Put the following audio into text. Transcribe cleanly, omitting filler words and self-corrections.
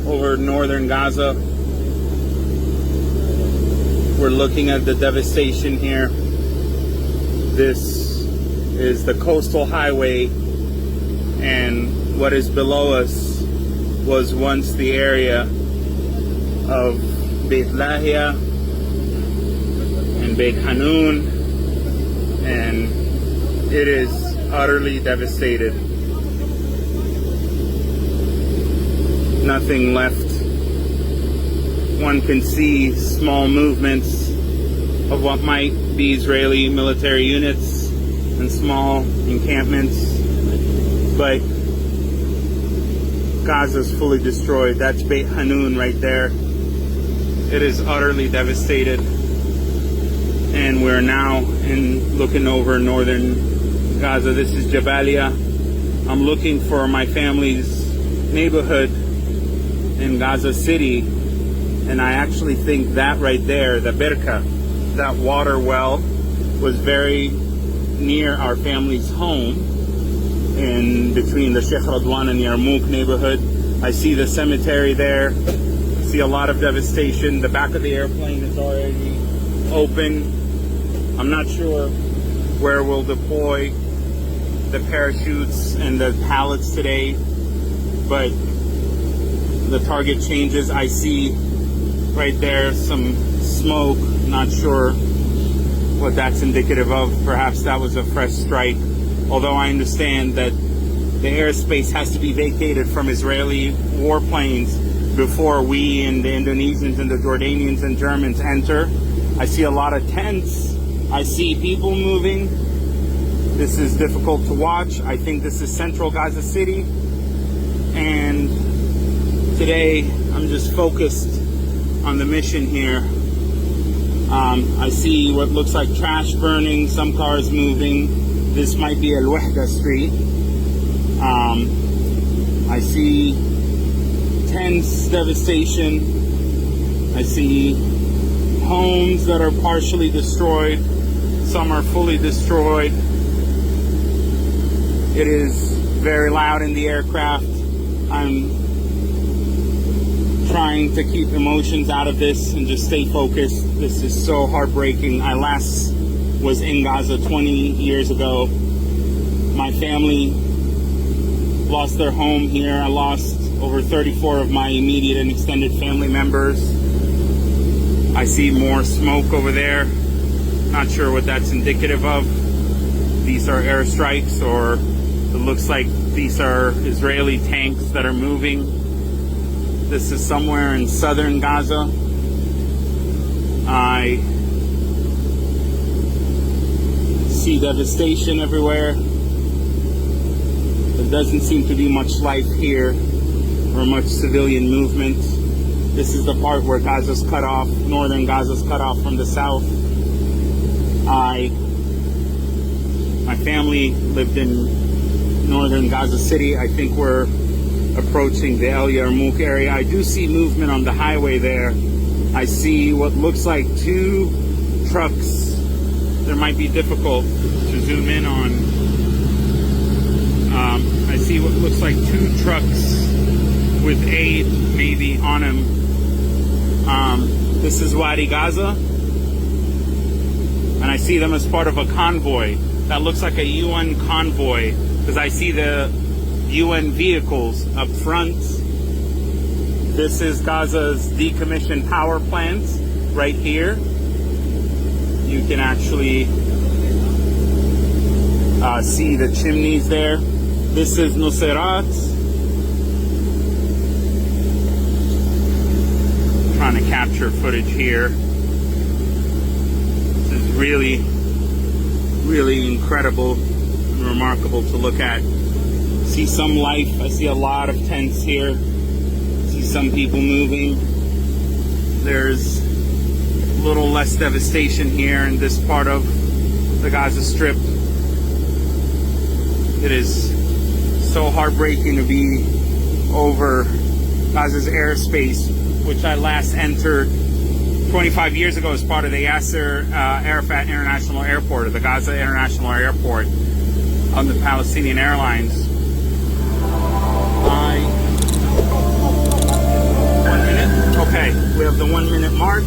over northern Gaza. We're looking at the devastation here. This is the coastal highway, and what is below us was once the area of Beit Lahia and Beit Hanun, and it is utterly devastated. Nothing left. One can see small movements of what might be Israeli military units and small encampments, but Gaza's fully destroyed. That's Beit Hanun right there. It is utterly devastated, and we're now looking over northern Gaza. This is Jabalia. I'm looking for my family's neighborhood in Gaza City, and I actually think that right there, the Birka, that water well, was very near our family's home in between the Sheikh Radwan and Yarmouk neighborhood. I see the cemetery there. I see a lot of devastation. The back of the airplane is already open. I'm not sure where we'll deploy the parachutes and the pallets today, but the target changes. I see right there some smoke. Not sure what that's indicative of. Perhaps that was a fresh strike, although I understand that the airspace has to be vacated from Israeli warplanes before we and the Indonesians and the Jordanians and Germans enter. I see a lot of tents. I see people moving. This is difficult to watch. I think this is central Gaza City, and today I'm just focused on the mission here. I see what looks like trash burning, some cars moving. This might be Al-Wahda Street. I see tents, devastation. I see homes that are partially destroyed. Some are fully destroyed. It is very loud in the aircraft. I'm trying to keep emotions out of this and just stay focused. This is so heartbreaking. I last was in Gaza 20 years ago. My family lost their home here. I lost over 34 of my immediate and extended family members. I see more smoke over there. Not sure what that's indicative of. These are airstrikes, or it looks like these are Israeli tanks that are moving. This is somewhere in southern Gaza. I see devastation everywhere. There doesn't seem to be much life here or much civilian movement. This is the part where Gaza's cut off, northern Gaza's cut off from the south. My family lived in northern Gaza City. I think we're approaching the El Yarmouk area. I do see movement on the highway there. I see what looks like two trucks. There might be difficult to zoom in on. I see what looks like two trucks with aid maybe on them. This is Wadi Gaza, and I see them as part of a convoy. That looks like a UN convoy, because I see the UN vehicles up front. This is Gaza's decommissioned power plant right here. You can actually see the chimneys there. This is Nuseirat. Trying to capture footage here. This is really, really incredible and remarkable to look at. See some life. I see a lot of tents here. See some people moving. There's a little less devastation here in this part of the Gaza Strip. It is so heartbreaking to be over Gaza's airspace, which I last entered 25 years ago as part of the Yasser Arafat International Airport, or the Gaza International Airport on the Palestinian Airlines. the 1 minute mark.